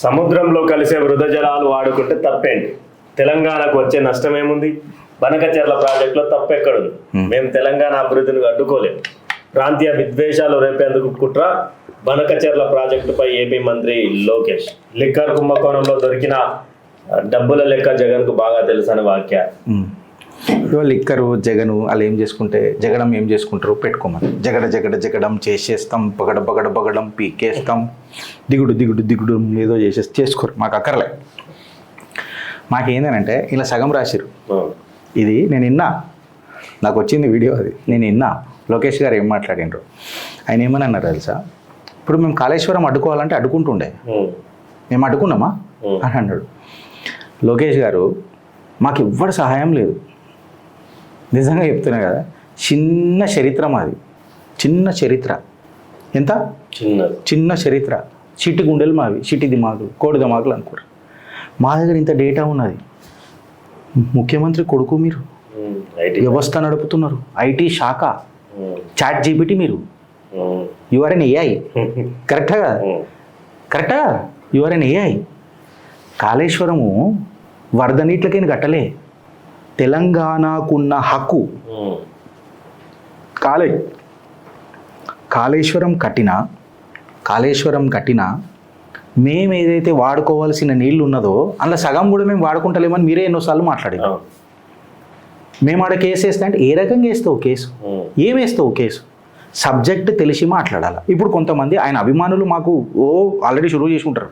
సముద్రంలో కలిసే వృధ జలాలు వాడుకుంటే తప్పేంటి? తెలంగాణకు వచ్చే నష్టం ఏముంది? బనకచెర్ల ప్రాజెక్టులో తప్పెక్కడుంది? మేము తెలంగాణ అభివృద్ధిని అడ్డుకోలేము. ప్రాంతీయ విద్వేషాలు రేపేందుకు కుట్ర. బనకచెర్ల ప్రాజెక్టుపై ఏపీ మంత్రి లోకేష్. లిక్కర్ కుంభకోణంలో దొరికిన డబ్బుల లెక్క జగన్కు బాగా తెలుసని వ్యాఖ్య. లిక్కరు జగను వాళ్ళు ఏం చేసుకుంటే జగడం ఏం చేసుకుంటారు పెట్టుకోమని జగడం చేసేస్తాం, బగడం పీకేస్తాం, దిగుడు ఏదో చేసుకోరు. మాకు అక్కర్లే. మాకేందనంటే ఇలా సగం రాసిరు. ఇది నేను విన్నా, నాకు వచ్చింది వీడియో, అది నేను విన్నా. లోకేష్ గారు ఏం మాట్లాడినరు, ఆయన ఏమని అన్నారు తెలుసా? ఇప్పుడు మేము కాళేశ్వరం అడ్డుకోవాలంటే అడ్డుకుంటుండే, మేము అడ్డుకున్నామా అని అన్నాడు. లోకేష్ గారు మాకు ఎవ్వడు సహాయం లేదు, నిజంగా చెప్తున్నా కదా. చిన్న చరిత్ర మాది, చిన్న చరిత్ర. ఎంత చిన్న చరిత్ర. చిట్టి గుండెలు మావి, చిట్టి దిమాగులు, కోడి దిమాగులు అనుకోరు. మా దగ్గర ఇంత డేటా ఉన్నది. ముఖ్యమంత్రి కొడుకు మీరు, వ్యవస్థ నడుపుతున్నారు, ఐటీ శాఖ, చాట్ జీపీటీ మీరు, యువర్ ఎన్ ఏఐ. కరెక్టా కరెక్టా? Your N AI. కాళేశ్వరము వరద నీటికైనా కట్టలే. తెలంగాణకున్న హక్కు కాళేశ్వరం కట్టినా మేము ఏదైతే వాడుకోవాల్సిన నీళ్ళు ఉన్నదో అందులో సగం కూడా మేము వాడుకుంటలేమని మీరే ఎన్నోసార్లు మాట్లాడారు. మేము ఆడ కేసు వేస్తే అంటే ఏ రకంగా వేస్తావు కేసు? ఏం వేస్తావు కేసు? సబ్జెక్ట్ తెలిసి మాట్లాడాలి. ఇప్పుడు కొంతమంది ఆయన అభిమానులు మాకు ఆల్రెడీ షురూ చేసి ఉంటారు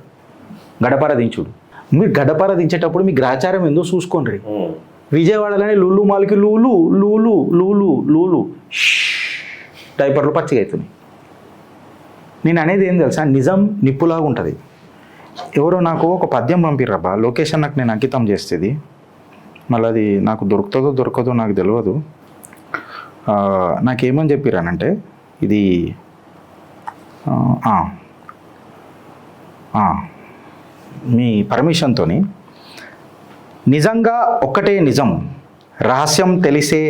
గడపర దించుడు. మీరు గడపర దించేటప్పుడు మీ గ్రాచారం ఏందో చూసుకోండి. విజయవాడలోనే లూలు మాల్కి లూలు లూలు లూలు లూలు డైపర్లు పచ్చిగా అవుతున్నాయి. నేను అనేది ఏం తెలుసా, నిజం నిప్పులాగా ఉంటుంది. ఎవరో నాకు ఒక పద్యం పంపిర్రబ్బా, లొకేషన్ నాకు నేను అంకితం చేస్తుంది. మళ్ళీ అది నాకు దొరకదో నాకు తెలియదు. నాకేమని చెప్పిరానంటే ఇది మీ పర్మిషన్తో, నిజంగా ఒక్కటే నిజం, రహస్యం తెలిసే,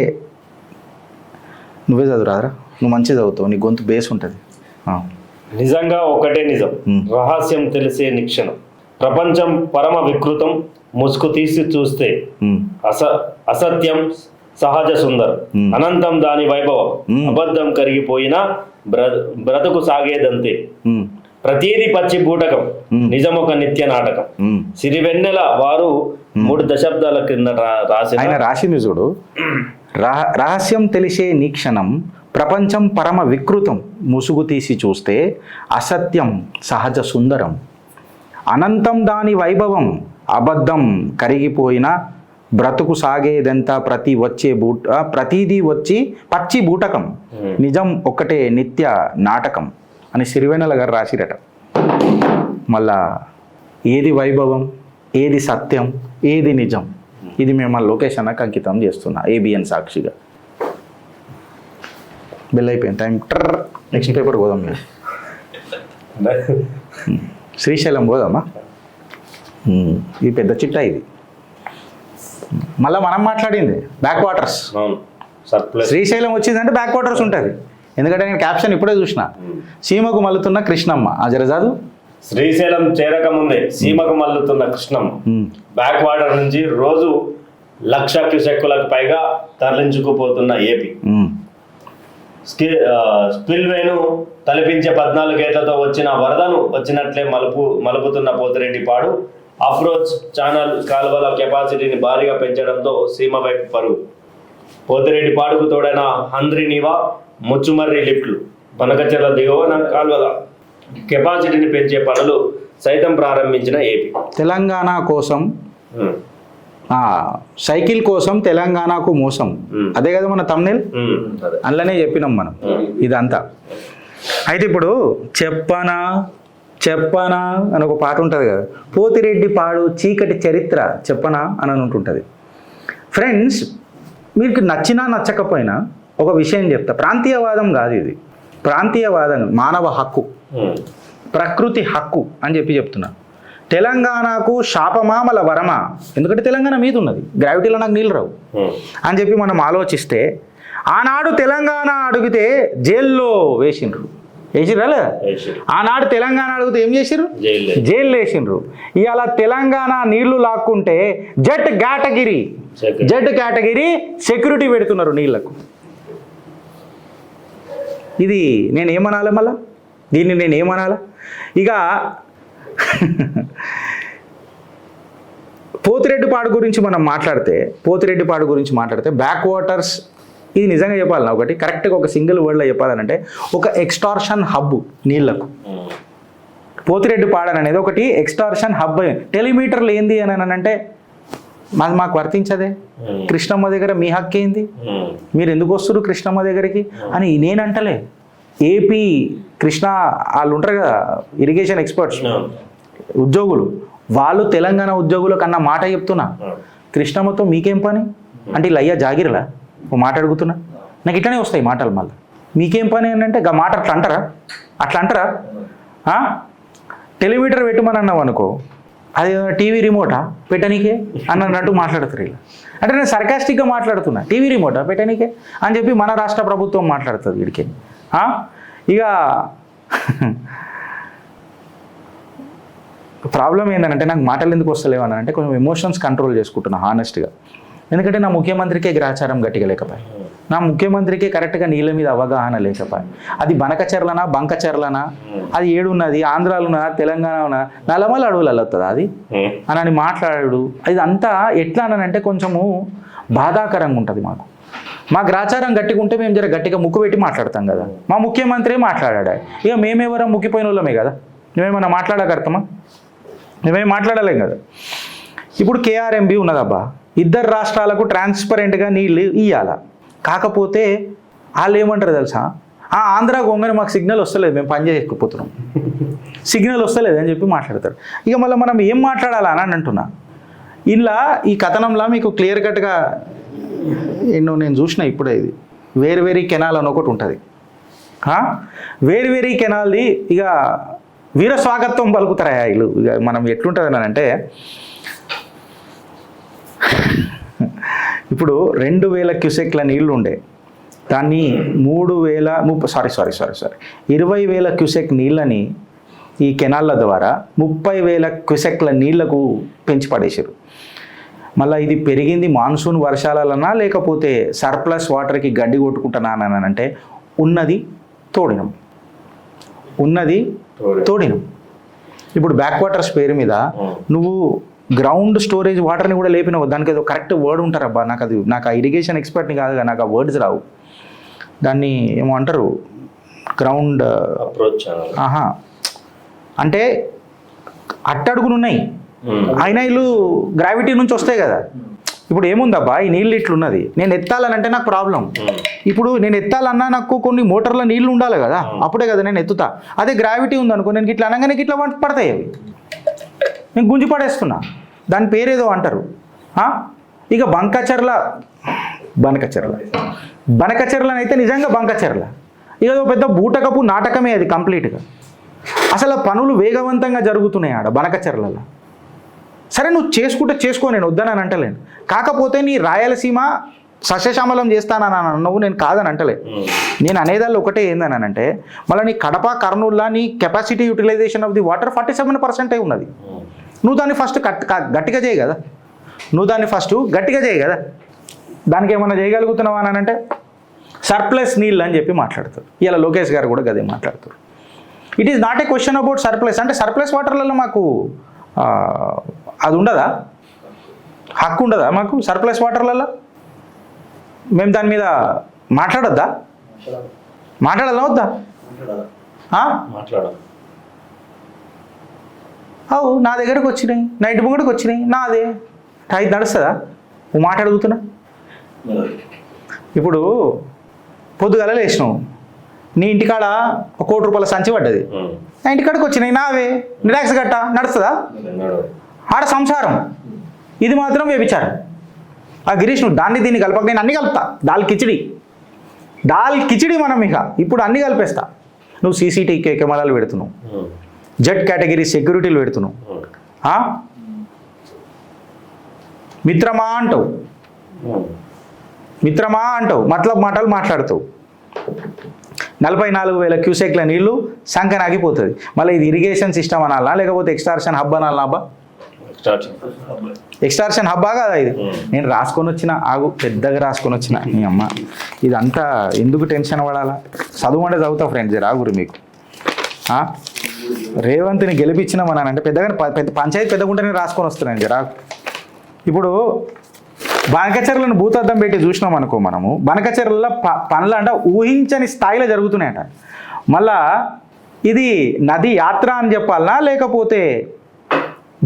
నువ్వే చదువురారా, నువ్వు మంచి చదువుతావు, నీ గొంతు బేస్ ఉంటుంది. నిజంగా ఒకటే నిజం, రహస్యం తెలిసే నిక్షణం, ప్రపంచం పరమ వికృతం, ముసుగు తీసి చూస్తే అసత్యం సహజ సుందరం, అనంతం దాని వైభవం, అబద్ధం కరిగిపోయినా బ్రతుకు సాగేదంతే, ప్రతీది పచ్చి బూటకం, నిజం ఒక నిత్య నాటకం. సిరివెన్నెల వారు 3 దశాబ్దాల కింద రాసింది చూడు. రహస్యం తెలిసే నీక్షణం, ప్రపంచం పరమ వికృతం, ముసుగు తీసి చూస్తే అసత్యం సహజ సుందరం, అనంతం దాని వైభవం, అబద్ధం కరిగిపోయిన బ్రతుకు సాగేదంతా, ప్రతిదీ వచ్చి పచ్చి బూటకం, నిజం ఒకటే నిత్య నాటకం అని సిరివెన్నెల గారు రాసిరట. మళ్ళా ఏది వైభవం, ఏది సత్యం, ఏది నిజం, ఇది మేము లొకేషన్కి అంకితం చేస్తున్నా ఏబిఎన్ సాక్షిగా. బెల్ అయిపోయింది, టైం. నెక్స్ట్ పేపర్ పోదాం. మీరు శ్రీశైలం పోదామా? ఇది పెద్ద చిట్టా. ఇది మళ్ళీ మనం మాట్లాడింది బ్యాక్ వాటర్స్. శ్రీశైలం వచ్చిందంటే బ్యాక్ వాటర్స్ ఉంటుంది. ఎందుకంటే నేను క్యాప్షన్ ఇప్పుడే చూసిన, సీమకు మల్లుతున్న కృష్ణమ్మ. జరజాదు శ్రీశైలం చేరకముందే సీమకు మల్లుతున్న కృష్ణమ్మ బ్యాక్ వాటర్ నుంచి రోజు 1,00,000 క్యూసెక్కులకు పైగా తరలించుకుపోతున్న ఏపీ. స్పిల్వేను తలపించే 14 గేట్లతో వచ్చిన వరదను వచ్చినట్లే మలుపుతున్న పోతిరెడ్డిపాడు అప్రోచ్ ఛానల్ కాలువల కెపాసిటీని భారీగా పెంచడంతో సీమ వైపు పరుగు. పోతిరెడ్డిపాడుకు తోడైన హంద్రినీవా, ముచ్చుమర్రి లిఫ్ట్లు, బనకచెర్ల దిగువన కాలువల కెపాసిటీని పెంచే పనులు సైతం ప్రారంభించిన ఏపీ. తెలంగాణ కోసం, సైకిల్ కోసం తెలంగాణకు మోసం, అదే కదా మన తమ్నెల్, అందులోనే చెప్పినాం మనం ఇదంతా. అయితే ఇప్పుడు చెప్పనా అని ఒక పాట ఉంటుంది కదా, పోతిరెడ్డిపాడు చీకటి చరిత్ర చెప్పనా అని ఉంటుంటుంది. ఫ్రెండ్స్, మీకు నచ్చినా నచ్చకపోయినా ఒక విషయం చెప్తా. ప్రాంతీయవాదం కాదు ఇది, ప్రాంతీయవాదం మానవ హక్కు, ప్రకృతి హక్కు అని చెప్తున్నా. తెలంగాణకు శాపమామల వరమా, ఎందుకంటే తెలంగాణ మీద ఉన్నది, గ్రావిటీలో నాకు నీళ్ళు రావు అని చెప్పి మనం ఆలోచిస్తే, ఆనాడు తెలంగాణ అడిగితే జైల్లో వేసిండ్రు. వేసిర్రా లేదా? వేసిర్రు. ఆనాడు తెలంగాణ అడిగితే ఏం చేసిర్రు? జైల్లో. జైలు వేసిండ్రు. ఇవాళ తెలంగాణ నీళ్లు లాక్కుంటే జట్ కేటగిరీ సెక్యూరిటీ పెడుతున్నారు నీళ్లకు. ఇది నేనేమనాలి మళ్ళా? దీన్ని నేనేమనాలా? ఇక పోతిరెడ్డిపాడు గురించి మనం మాట్లాడితే బ్యాక్ వాటర్స్, ఇది నిజంగా చెప్పాలి ఒకటి కరెక్ట్గా ఒక సింగిల్ వర్డ్లో చెప్పాలనంటే ఒక ఎక్స్టార్షన్ హబ్ నీళ్లకు. పోతిరెడ్డిపాడు అనేది ఒకటి ఎక్స్టార్షన్ హబ్. టెలిమీటర్లు ఏంది అని అంటే మాకు వర్తించదే. కృష్ణమ్మ దగ్గర మీ హక్కు ఏంది? మీరు ఎందుకు వస్తున్నారు కృష్ణమ్మ దగ్గరికి అని నేనంటలే. ఏపీ కృష్ణ వాళ్ళు ఉంటారు కదా ఇరిగేషన్ ఎక్స్పర్ట్స్ ఉద్యోగులు, వాళ్ళు తెలంగాణ ఉద్యోగుల కన్నా మాట చెప్తున్నా, కృష్ణమ్మతో మీకేం పని అంటే ఇలా అయ్యా జాగిరలా ఓ మాట అడుగుతున్నా. నాకు ఇట్లనే వస్తాయి మాటలు. మళ్ళీ మీకేం పని అని అంటే మాట అట్లా అంటారా? టెలిమీటర్ పెట్టమని అన్నావు అనుకో, అది టీవీ రిమోటా పెట్టనీకే అన్నట్టు మాట్లాడుతారు ఇలా. అంటే నేను సర్కాస్టిక్గా మాట్లాడుతున్నా, టీవీ రిమోటా పెట్టనీకే అని చెప్పి మన రాష్ట్ర ప్రభుత్వం మాట్లాడుతుంది వీడికి. ఇక ప్రాబ్లం ఏంటంటే నాకు మాటలు ఎందుకు వస్తలేవు అని అంటే కొంచెం ఎమోషన్స్ కంట్రోల్ చేసుకుంటున్నా హానెస్ట్గా. ఎందుకంటే నా ముఖ్యమంత్రికే గ్రాచారం గట్టిగా లేకపోయి, నా ముఖ్యమంత్రికే కరెక్ట్గా నీళ్ళ మీద అవగాహన లేకపోయి, అది బనకచెర్లనా బంకచెర్లనా, అది ఏడున్నది ఆంధ్రాలో ఉన్నదా తెలంగాణ ఉన్నదా నల్లమల్ల అడవులలో వస్తుందా అది అని మాట్లాడాడు. ఇది అంతా ఎట్లా అనంటే కొంచెము బాధాకరంగా ఉంటుంది మాకు. మా గ్రాచారం గట్టిగా ఉంటే మేము జర గట్టిగా ముక్కు పెట్టి మాట్లాడతాం కదా. మా ముఖ్యమంత్రి మాట్లాడాడు, ఇక మేమెవరం ముక్కిపోయిన వాళ్ళమే కదా, మేమేమన్నా మాట్లాడగలుగుతామా? మేమేం మాట్లాడలేం కదా. ఇప్పుడు కేఆర్ఎంబి ఉన్నదబ్బా, ఇద్దరు రాష్ట్రాలకు ట్రాన్స్పరెంట్గా నీళ్ళు ఇవ్వాల. కాకపోతే వాళ్ళు ఏమంటారు తెలుసా, ఆంధ్ర గొంగని మాకు సిగ్నల్ వస్తలేదు, మేము పని చేయకపోతున్నాం, సిగ్నల్ వస్తలేదు అని చెప్పి మాట్లాడతారు. ఇక మళ్ళీ మనం ఏం మాట్లాడాలా అని అంటున్నా. ఇలా ఈ కథనంలా మీకు క్లియర్ కట్గా ఎన్నో నేను చూసిన ఇప్పుడే. ఇది వేరు కెనాల్ అని ఒకటి ఉంటుంది. వేరు కెనాల్ది ఇక వీర స్వాగతం పలుకుతారా వీళ్ళు. ఇక మనం ఎట్లుంటుంది అని అంటే ఇప్పుడు 2000 క్యూసెక్ల నీళ్లు ఉండే దాన్ని 20,000 క్యూసెక్ నీళ్ళని ఈ కెనాళ్ళ ద్వారా 30,000 క్యూసెక్ల నీళ్లకు పెంచి పడేసారు. మళ్ళీ ఇది పెరిగింది మాన్సూన్ వర్షాలనా లేకపోతే సర్ప్లస్ వాటర్కి గడ్డి కొట్టుకుంటున్నా అని అంటే ఉన్నది తోడినం. ఇప్పుడు బ్యాక్ వాటర్స్ పేరు మీద నువ్వు గ్రౌండ్ స్టోరేజ్ వాటర్ని కూడా లేపినావు. దానికి ఏదో కరెక్ట్ వర్డ్ ఉంటారబ్బా, నాకు ఆ ఇరిగేషన్ ఎక్స్పర్ట్ని కాదు, నాకు ఆ వర్డ్స్ రావు. దాన్ని ఏమో అంటారు, గ్రౌండ్ అంటే అట్టడుగునున్నాయి అయినా ఇల్లు గ్రావిటీ నుంచి వస్తాయి కదా. ఇప్పుడు ఏముందబ్బా ఈ నీళ్ళు ఇట్లున్నది, నేను ఎత్తాలనంటే నాకు ప్రాబ్లం. ఇప్పుడు నేను ఎత్తాలన్నా నాకు కొన్ని మోటార్ల నీళ్లు ఉండాలి కదా, అప్పుడే కదా నేను ఎత్తుతా. అదే గ్రావిటీ ఉందనుకో, నేను ఇట్లా అనగానే ఇట్లా పడతాయి అవి, నేను గుంజి పడేస్తున్నా. దాని పేరేదో అంటారు. ఇక బనకచెర్లనైతే నిజంగా బంకచెర్ల ఇక పెద్ద బూటకపు నాటకమే అది కంప్లీట్గా. అసలు పనులు వేగవంతంగా జరుగుతున్నాయి ఆడ బనకచెర్లలో. సరే నువ్వు చేసుకుంటే చేసుకో, నేను వద్దని అంటలేను. కాకపోతే నీ రాయలసీమ సస్యశ్యామలం చేస్తానని అన్నావు, నేను కాదని అంటలేదు. నేను అనేదాళ్ళు ఒకటే ఏందని అంటే మళ్ళీ నీ కడప కర్నూలులో నీ capacity utilisation of the water 47% ఉన్నది. నువ్వు దాన్ని ఫస్ట్ గట్టిగా చేయి కదా. దానికి ఏమన్నా చేయగలుగుతున్నావా అని అంటే సర్ప్లస్ నీళ్ళు అని చెప్పి మాట్లాడతారు. ఇలా లోకేష్ గారు కూడా గదే మాట్లాడతారు. It is not a question about surplus. అంటే సర్ప్లస్ వాటర్లలో మాకు అది ఉండదా, హక్కు ఉండదా మాకు సర్ప్లస్ వాటర్లలో? మేము దాని మీద మాట్లాడొద్దా? మాట్లాడాలా వద్దా? అవు నా దగ్గరకు వచ్చినాయి, నైట్ ముంగడికి వచ్చినాయి, నాదే అది నడుస్తుందా? నువ్వు మాట అడుగుతున్నా. ఇప్పుడు పొద్దుగల లేచినావు, నీ ఇంటికాడ 1 కోటి రూపాయల సంచి పడ్డది, నా ఇంటికాడికి వచ్చినాయి, నావే రిలాక్స్ గట్ట నడుస్తుందా? ఆడ సంసారం, ఇది మాత్రం వ్యభిచారం. ఆ గిరీష్ నువ్వు దాన్ని దీన్ని కలపక, నేను అన్ని కలుపుతా. దాల్ కిచిడి మనం ఇక ఇప్పుడు అన్ని కలిపేస్తా. నువ్వు CCTV కెమెరాలు పెడుతున్నావు, జెడ్ కేటగిరీ సెక్యూరిటీలు పెడుతున్నావు, మిత్రమా అంటావు, మతలబ్ మాటలు మాట్లాడుతావు. 44,000 క్యూసెక్ల నీళ్లు సంకన ఆగిపోతుంది. మళ్ళీ ఇది ఇరిగేషన్ సిస్టమ్ అనాలా లేకపోతే ఎక్స్టార్షన్ హబ్ అనాలా? అబ్బా ఎక్స్టార్షన్ హబ్బా కదా ఇది. నేను రాసుకొని వచ్చిన, ఆగు పెద్దగా రాసుకొని వచ్చిన. మీ అమ్మ ఇదంతా ఎందుకు టెన్షన్ పడాలా? చదువు అంటే చదువుతా ఫ్రెండ్స్, రాగురు మీకు. రేవంత్ని గెలిపించినామనంటే పెద్దగా పంచాయతీ పెద్దగుంటే నేను రాసుకొని వస్తున్నాను జరా. ఇప్పుడు బనకచెర్లను భూతద్దం పెట్టి చూసినాం అనుకో మనము, బనకచెర్లలో పనులు అంటే ఊహించని స్థాయిలో జరుగుతున్నాయట. మళ్ళా ఇది నది యాత్ర అని చెప్పాలనా లేకపోతే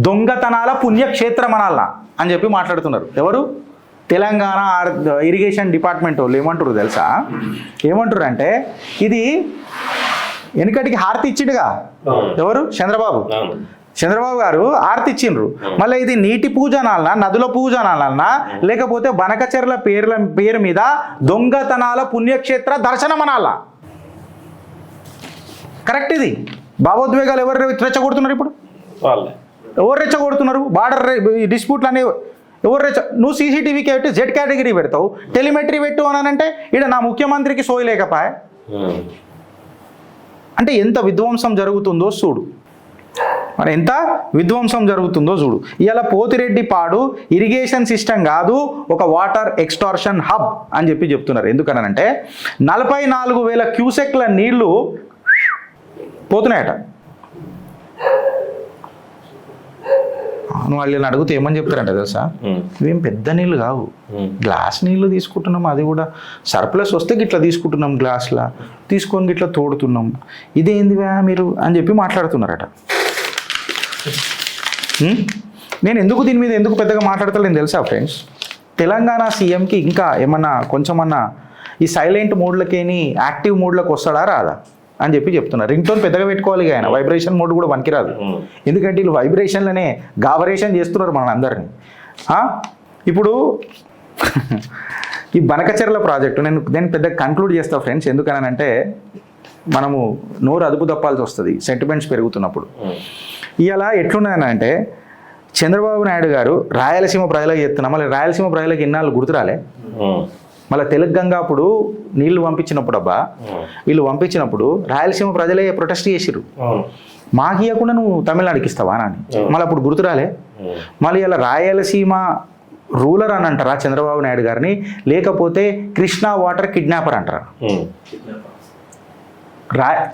దొంగతనాల పుణ్యక్షేత్రం అనాలనా అని చెప్పి మాట్లాడుతున్నారు. ఎవరు? తెలంగాణ ఇరిగేషన్ డిపార్ట్మెంట్ వాళ్ళు ఏమంటారు తెలుసా? ఏమంటారు అంటే ఇది వెనుకటికి హారతి ఇచ్చిండుగా ఎవరు? చంద్రబాబు గారు హారతి ఇచ్చిండ్రు. మళ్ళీ ఇది నీటి పూజ అనాలనా, నదుల పూజ అనాలనా లేకపోతే బనకచెర్ల పేరు మీద దొంగతనాల పుణ్యక్షేత్ర దర్శనం అనాలా? కరెక్ట్. ఇది భావోద్వేగాలు ఎవరు రెచ్చగొడుతున్నారు? ఇప్పుడు ఎవరు రెచ్చగొడుతున్నారు? బార్డర్ డిస్ప్యూట్లు అనేవి ఎవరు నువ్వు సీసీటీవీకి పెట్టి జెడ్ కేటగిరీ పెడతావు, టెలిమెట్రీ పెట్టు అనంటే ఇక్కడ నా ముఖ్యమంత్రికి సోయి లేకపాయ. అంటే ఎంత విధ్వంసం జరుగుతుందో చూడు, మరి ఎంత విధ్వంసం జరుగుతుందో చూడు. ఇలా పోతిరెడ్డిపాడు ఇరిగేషన్ సిస్టమ్ కాదు, ఒక వాటర్ ఎక్స్టార్షన్ హబ్ అని చెప్పి చెప్తున్నారు. ఎందుకనంటే 44,000 క్యూసెక్ల నీళ్లు పోతున్నాయట. నువ్వు వాళ్ళని అడిగితే ఏమని చెప్తారంట తెలుసా? ఇవేం పెద్ద నీళ్ళు కావు, గ్లాస్ నీళ్ళు తీసుకుంటున్నాం, అది కూడా సర్ప్లస్ వస్తే గిట్లా తీసుకుంటున్నాం, గ్లాస్లా తీసుకొని గిట్లా తోడుతున్నాం, ఇదేందివా మీరు అని చెప్పి మాట్లాడుతున్నారట. నేను దీని మీద ఎందుకు పెద్దగా మాట్లాడతలేను తెలుసా ఫ్రెండ్స్? తెలంగాణ సీఎంకి ఇంకా ఏమన్నా కొంచెమన్నా ఈ సైలెంట్ మోడ్లకేని యాక్టివ్ మోడ్లోకి వస్తాడా రాదా అని చెప్పి చెప్తున్నారు. రింగ్ టోన్ పెద్దగా పెట్టుకోవాలి ఆయన, వైబ్రేషన్ మోడ్ కూడా పనికిరాదు. ఎందుకంటే వీళ్ళు వైబ్రేషన్లనే గాబరేషన్ చేస్తున్నారు మన అందరినీ. ఇప్పుడు ఈ బనకచెర్ల ప్రాజెక్టు నేను పెద్దగా కన్క్లూడ్ చేస్తాను ఫ్రెండ్స్. ఎందుకనంటే మనము నోరు అదుపు తప్పాల్సి వస్తుంది సెంటిమెంట్స్ పెరుగుతున్నప్పుడు. ఇలా ఎట్లున్నాయనంటే చంద్రబాబు నాయుడు గారు రాయలసీమ ప్రజలకు చెప్తున్నా, మళ్ళీ రాయలసీమ ప్రజలకు ఇన్నాళ్ళు గుర్తురాలే. మళ్ళీ తెలంగాణ అప్పుడు నీళ్లు పంపించినప్పుడు అబ్బా వీళ్ళు పంపించినప్పుడు రాయలసీమ ప్రజలే ప్రొటెస్ట్ చేసిరు, మాకు ఇవ్వకుండా నువ్వు తమిళనాడుకి ఇస్తావా అని. మళ్ళీ అప్పుడు గుర్తురాలే. మళ్ళీ ఇలా రాయలసీమ రూలర్ అని అంటారా చంద్రబాబు నాయుడు గారిని, లేకపోతే కృష్ణా వాటర్ కిడ్నాపర్ అంటారా?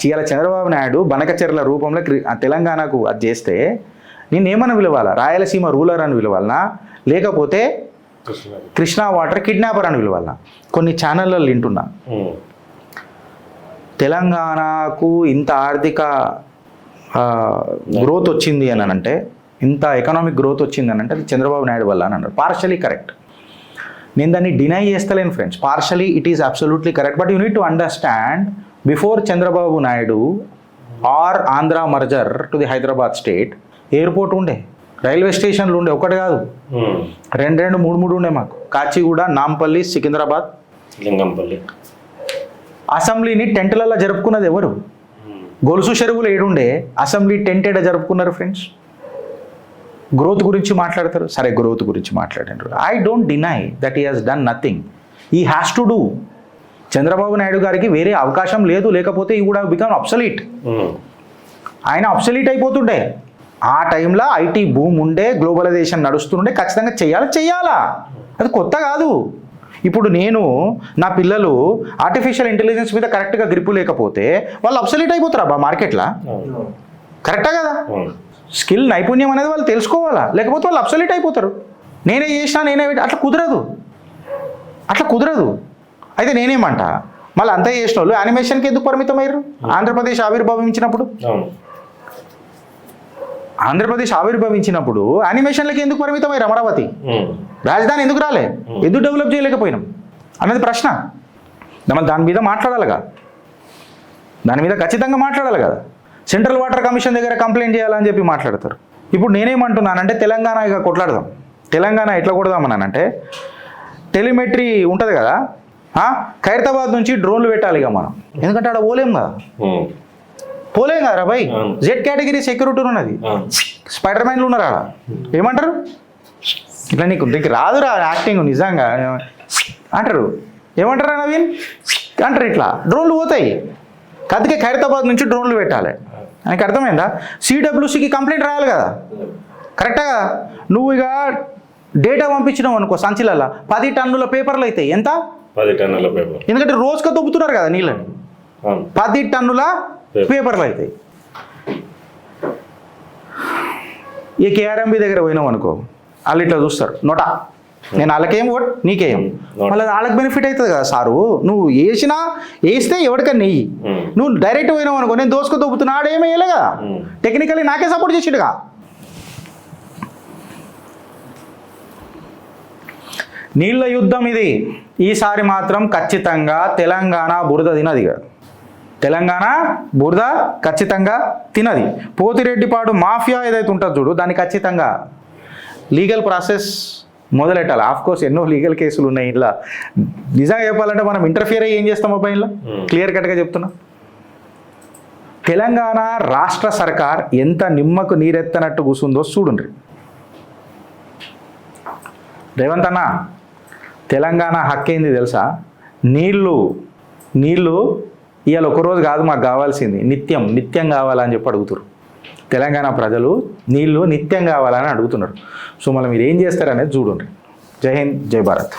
ఇలా చంద్రబాబు నాయుడు బనకచెర్ల రూపంలో తెలంగాణకు అది చేస్తే నేనేమని పిలవాలా? రాయలసీమ రూలర్ అని పిలవాలనా లేకపోతే కృష్ణా వాటర్ కిడ్నాపర్ అని పిలవాలనా? కొన్ని ఛానళ్ళలో వింటున్నా తెలంగాణకు ఇంత ఆర్థిక గ్రోత్ వచ్చింది అని అంటే, ఇంత ఎకనామిక్ గ్రోత్ వచ్చింది అని అంటే అది చంద్రబాబు నాయుడు వల్ల అని అన్నారు. పార్షలీ కరెక్ట్, నేను దాన్ని డినై చేస్తలేను friends. Partially it is absolutely correct. But you need to understand, before Chandrababu Naidu or Andhra merger to the Hyderabad state, airport ఉండే, రైల్వే స్టేషన్లు ఉండే, ఒకటి కాదు 2 3 ఉండే మాకు. కాచిగూడ, నాంపల్లి, సికింద్రాబాద్, లింగంపల్లి. అసెంబ్లీని టెంట్లలో జరుపుకున్నది ఎవరు? గొలుసు చెరువులు ఏడుండే, అసెంబ్లీ టెంట్ ఏడ జరుపుకున్నారు ఫ్రెండ్స్? గ్రోత్ గురించి మాట్లాడతారు, సరే గ్రోత్ గురించి మాట్లాడారు. I don't deny that he has done nothing, he has to do. Chandrababu Naidu గారికి వేరే అవకాశం లేదు, లేకపోతే ఈ కూడా బికమ్ అబ్సలీట్. ఆయన అబ్సలీట్ అయిపోతుండే. ఆ టైంలో ఐటీ బూమ్ ఉండే, గ్లోబలైజేషన్ నడుస్తుండే, ఖచ్చితంగా చెయ్యాలా, అది కొత్త కాదు. ఇప్పుడు నేను నా పిల్లలు ఆర్టిఫిషియల్ ఇంటెలిజెన్స్ మీద కరెక్ట్గా గ్రిప్ లేకపోతే వాళ్ళు అబ్సలీట్ అయిపోతారా బా మార్కెట్లో? కరెక్టా కదా? స్కిల్ నైపుణ్యం అనేది వాళ్ళు తెలుసుకోవాలా, లేకపోతే వాళ్ళు అబ్సలీట్ అయిపోతారు. నేనే చేసినా అట్లా కుదరదు. అయితే నేనేమంట, మళ్ళీ అంతా చేసిన వాళ్ళు యానిమేషన్కి ఎందుకు పరిమితమయ్యారు? ఆంధ్రప్రదేశ్ ఆవిర్భవించినప్పుడు యానిమేషన్లకి ఎందుకు పరిమితమయ్యారు? అమరావతి రాజధాని ఎందుకు రాలే? ఎందుకు డెవలప్ చేయలేకపోయినాం అన్నది ప్రశ్న. దాని మీద మాట్లాడాలిగా, దాని మీద ఖచ్చితంగా మాట్లాడాలి కదా. సెంట్రల్ వాటర్ కమిషన్ దగ్గర కంప్లైంట్ చేయాలని చెప్పి మాట్లాడతారు. ఇప్పుడు నేనేమంటున్నానంటే తెలంగాణ ఇక కొట్లాడదాం. తెలంగాణ ఎట్లా కొడదామన్నానంటే, టెలిమెట్రీ ఉంటుంది కదా, ఖైరతాబాద్ నుంచి డ్రోన్లు పెట్టాలి ఇక మనం. ఎందుకంటే ఆడ పోలేం కదా భయ్, జెడ్ కేటగిరీ సెక్యూరిటీ ఉన్నది, స్పైడర్ మ్యాన్లు ఉన్నారు ఆడ. ఏమంటారు? ఇట్లా నీకు రాదురా యాక్టింగ్ నిజంగా అంటారు. ఏమంటారా నవీన్ అంటారు, ఇట్లా డ్రోన్లు పోతాయి. అందుకే ఖైరతాబాద్ నుంచి డ్రోన్లు పెట్టాలి. ఆయనకి అర్థమైందా? సిడబ్ల్యూసికి కంప్లైంట్ రాయాలి కదా, కరెక్టా కదా? నువ్వు ఇక డేటా పంపించినావు అనుకో, సంచిలల్లా 10 టన్నుల పేపర్లు అవుతాయి. ఎంత? 10 టన్నుల పేపర్. ఎందుకంటే రోజుగా దొబ్బుతున్నారు కదా నీళ్ళని. 10 టన్నుల పేపర్లు అవుతాయి. ఈ కేఆర్ఎంబి దగ్గర పోయినావు అనుకో, వాళ్ళు ఇట్లా చూస్తారు నోటా, నేను వాళ్ళకేం ఓట్ నీకేం, మళ్ళీ వాళ్ళకి బెనిఫిట్ అవుతుంది కదా సారు. నువ్వు వేస్తే ఎవరికన్నా నెయ్యి, నువ్వు డైరెక్ట్ పోయినావు అనుకో, నేను దోసుకు దొబ్బుతున్నా ఆడేమీ వేయలే కదా, టెక్నికల్లీ నాకే సపోర్ట్ చేసిడుగా. నీళ్ళ యుద్ధం ఇది. ఈసారి మాత్రం ఖచ్చితంగా తెలంగాణ బురద తినది కదా, తెలంగాణ బురద ఖచ్చితంగా తినది. పోతిరెడ్డిపాడు మాఫియా ఏదైతే ఉంటుందో చూడు, దాన్ని ఖచ్చితంగా లీగల్ ప్రాసెస్ మొదలెట్టాలి. ఆఫ్కోర్స్ ఎన్నో లీగల్ కేసులు ఉన్నాయి ఇలా. నిజంగా చెప్పాలంటే మనం ఇంటర్ఫియర్ అయ్యి ఏం చేస్తాం అబ్బాయి ఇలా, క్లియర్ కట్గా చెప్తున్నా. తెలంగాణ రాష్ట్ర సర్కార్ ఎంత నిమ్మకు నీరెత్తనట్టు కూర్చుందో చూడండి. రేవంత్ అన్న, తెలంగాణ హక్కేంది తెలుసా? నీళ్ళు ఇవాళ ఒకరోజు కాదు మాకు కావాల్సింది, నిత్యం కావాలని చెప్పి అడుగుతారు తెలంగాణ ప్రజలు. నీళ్ళు నిత్యం కావాలని అడుగుతున్నారు. సో మళ్ళీ మీరు ఏం చేస్తారనేది చూడండి. జై హింద్, జై భారత్.